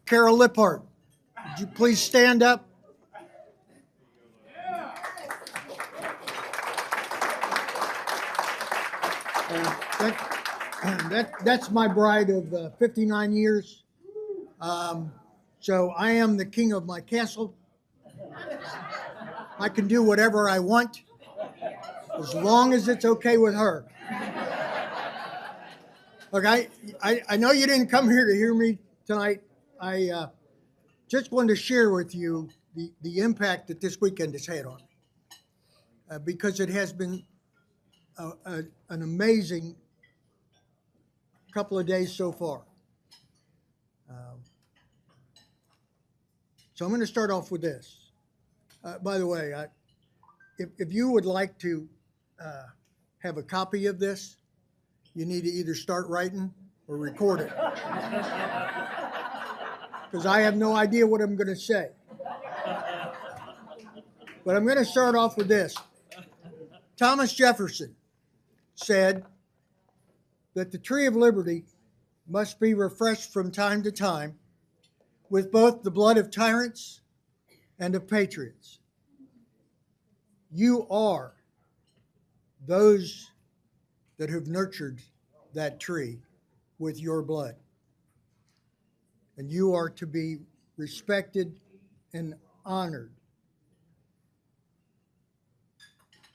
Carol Lipphardt. Would you please stand up? That's my bride of 59 years. So I am the king of my castle. I can do whatever I want as long as it's okay with her. Look, I know you didn't come here to hear me tonight. I just wanted to share with you the impact that this weekend has had on me, because it has been an amazing couple of days so far. So I'm going to start off with this. By the way, if you would like to have a copy of this, you need to either start writing or record it, because I have no idea what I'm going to say. But I'm going to start off with this. Thomas Jefferson said that the tree of liberty must be refreshed from time to time with both the blood of tyrants and of patriots. You are those that have nurtured that tree with your blood. And you are to be respected and honored.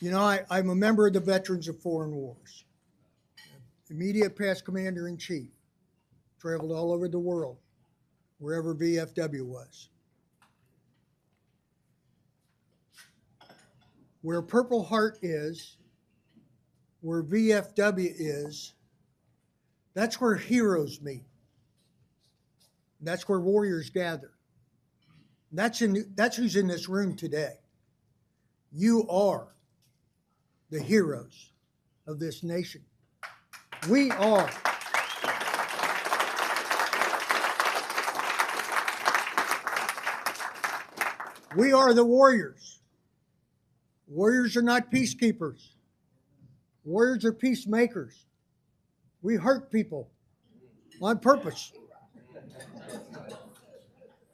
You know, I'm a member of the Veterans of Foreign Wars. Immediate past commander-in-chief. Traveled all over the world, wherever VFW was. Where Purple Heart is, where VFW is, that's where heroes meet. That's where warriors gather. That's who's in this room today. You are the heroes of this nation. We are. We are the warriors. Warriors are not peacekeepers. Warriors are peacemakers. We hurt people on purpose.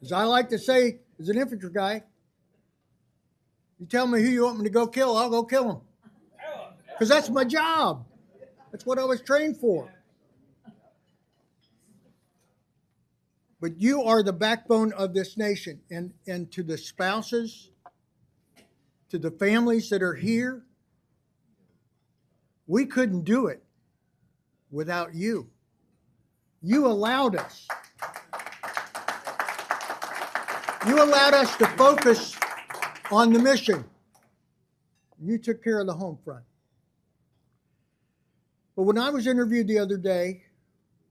As I like to say, as an infantry guy, you tell me who you want me to go kill, I'll go kill him. Because that's my job. That's what I was trained for. But you are the backbone of this nation. And to the spouses, to the families that are here, we couldn't do it without you. You allowed us. You allowed us to focus on the mission. You took care of the home front. But when I was interviewed the other day,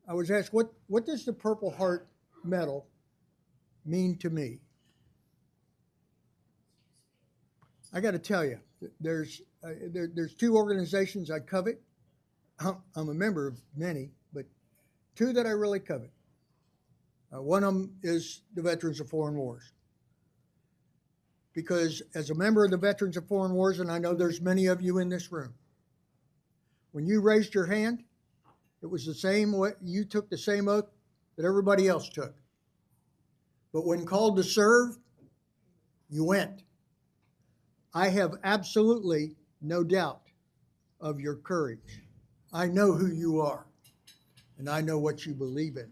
I was asked, what does the Purple Heart medal mean to me? I got to tell you, there's two organizations I covet. I'm a member of many, but two that I really covet. One of them is the Veterans of Foreign Wars. Because as a member of the Veterans of Foreign Wars, and I know there's many of you in this room, when you raised your hand, it was the same way, you took the same oath that everybody else took. But when called to serve, you went. I have absolutely no doubt of your courage. I know who you are, and I know what you believe in.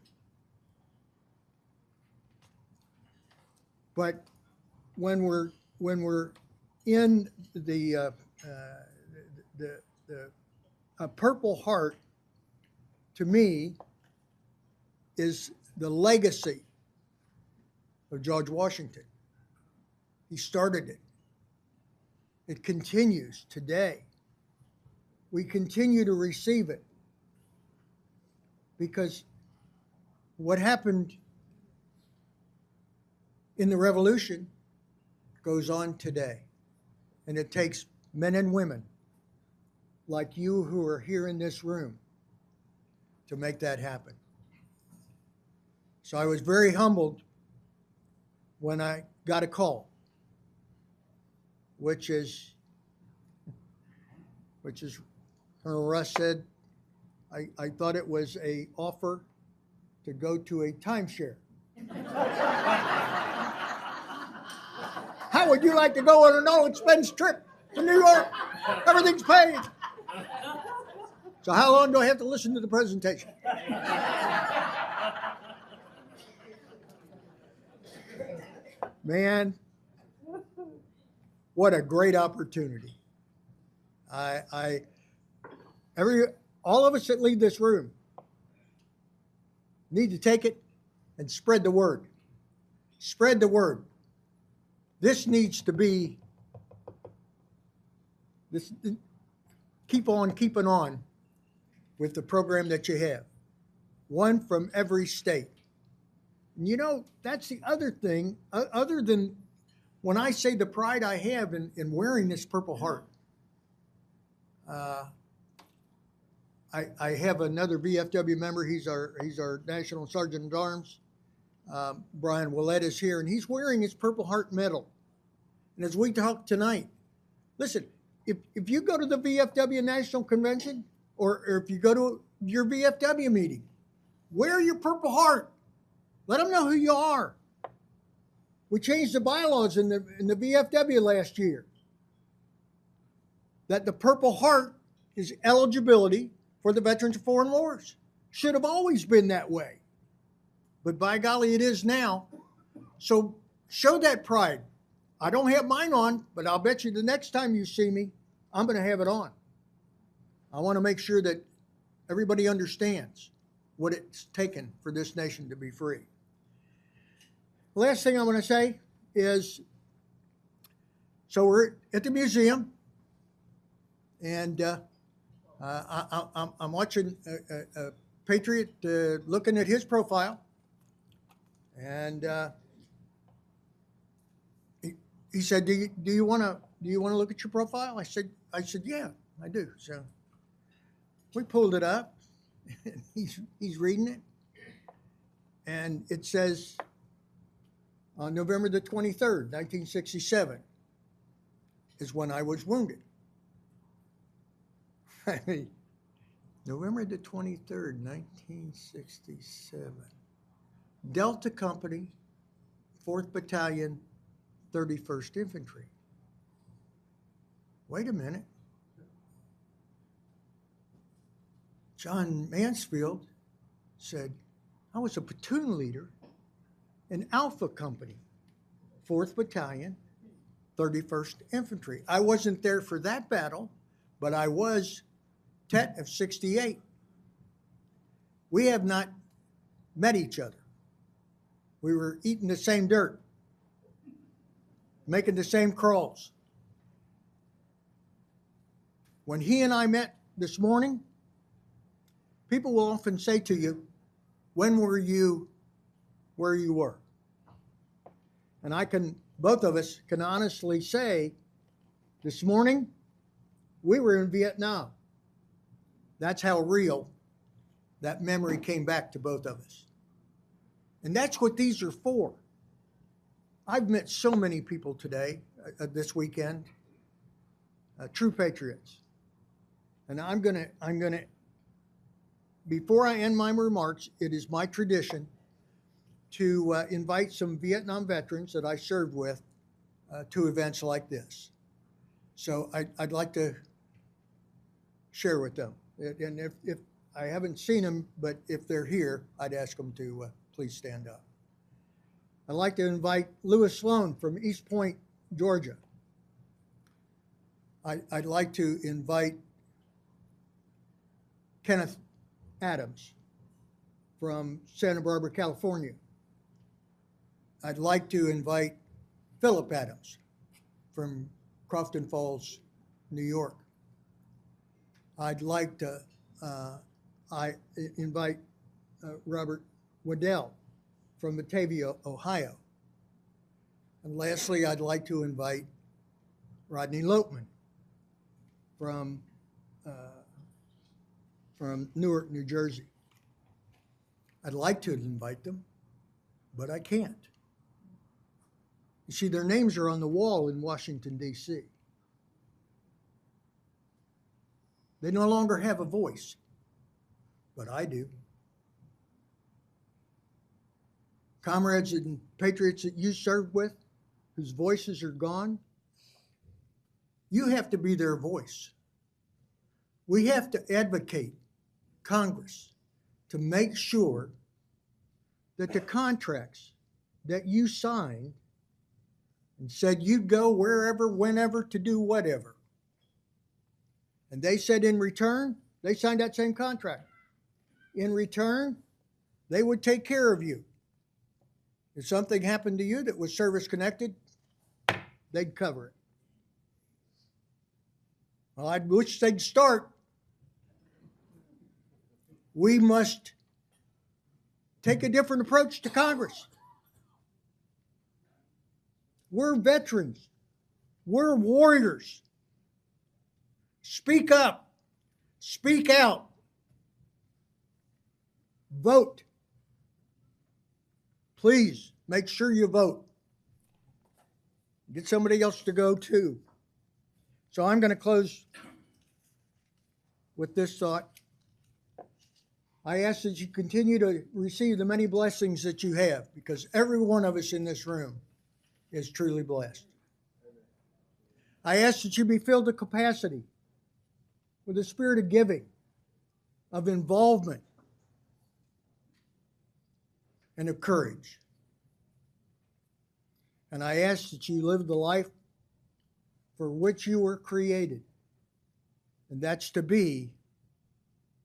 But when we're in the Purple Heart, to me, is the legacy of George Washington. He started it. It continues today. We continue to receive it because what happened in the Revolution goes on today. And it takes men and women like you who are here in this room to make that happen. So I was very humbled when I got a call, which is Colonel Russ said, I thought it was an offer to go to a timeshare How would you like to go on a no-expense trip to New York? Everything's paid. So how long do I have to listen to the presentation? Man, what a great opportunity. All of us that leave this room need to take it and spread the word. Spread the word. This needs to be this. Keep on keeping on with the program that you have. One from every state. And you know, that's the other thing, other than when I say the pride I have in wearing this Purple Heart. I have another VFW member. He's our National Sergeant at Arms. Brian Willett is here, and he's wearing his Purple Heart medal. And as we talk tonight, listen, if you go to the VFW National Convention, or if you go to your VFW meeting, wear your Purple Heart. Let them know who you are. We changed the bylaws in the VFW last year that the Purple Heart is eligibility for the Veterans of Foreign Wars. Should have always been that way. But by golly, it is now. So show that pride. I don't have mine on, but I'll bet you the next time you see me, I'm going to have it on. I want to make sure that everybody understands what it's taken for this nation to be free. The last thing I want to say is, so we're at the museum, and I'm watching Patriot looking at his profile, and he said, "Do you want to look at your profile?" I said, "Yeah, I do." So we pulled it up. And he's reading it, and it says, on November the 23rd, 1967, is when I was wounded. I mean, November the 23rd, 1967. Delta Company, 4th Battalion, 31st Infantry. Wait a minute. John Mansfield said, I was a platoon leader in Alpha Company, 4th Battalion, 31st Infantry. I wasn't there for that battle, but I was Tet of 68. We have not met each other. We were eating the same dirt, making the same crawls. When he and I met this morning, people will often say to you, when were you where you were? And both of us can honestly say, this morning, we were in Vietnam. That's how real that memory came back to both of us. And that's what these are for. I've met so many people today, this weekend, true patriots. And I'm gonna, before I end my remarks, it is my tradition to invite some Vietnam veterans that I served with to events like this. So I'd like to share with them. And if I haven't seen them, but if they're here, I'd ask them to please stand up. I'd like to invite Lewis Sloan from East Point, Georgia. I'd like to invite Kenneth Adams from Santa Barbara, California. I'd like to invite Philip Adams from Crofton Falls, New York. I'd like to invite Robert Waddell from Batavia, Ohio. And lastly, I'd like to invite Rodney Lopeman from Newark, New Jersey. I'd like to invite them, but I can't. You see, their names are on the wall in Washington, D.C. They no longer have a voice, but I do. comrades and patriots that you served with, whose voices are gone, you have to be their voice. We have to advocate Congress to make sure that the contracts that you signed and said you'd go wherever, whenever to do whatever. And they said in return, they signed that same contract. In return, they would take care of you. If something happened to you that was service connected, they'd cover it. Well, I wish they'd start. We must take a different approach to Congress. We're veterans. We're warriors. Speak up. Speak out. Vote. Please make sure you vote. Get somebody else to go too. So I'm going to close with this thought. I ask that you continue to receive the many blessings that you have, because every one of us in this room is truly blessed. I ask that you be filled to capacity with a spirit of giving, of involvement, and of courage. And I ask that you live the life for which you were created, and that's to be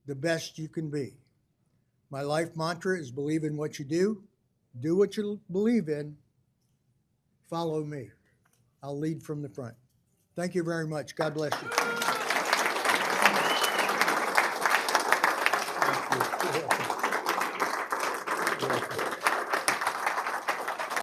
the best you can be. My life mantra is believe in what you do what you believe in, follow me. I'll lead from the front. Thank you very much. God bless you.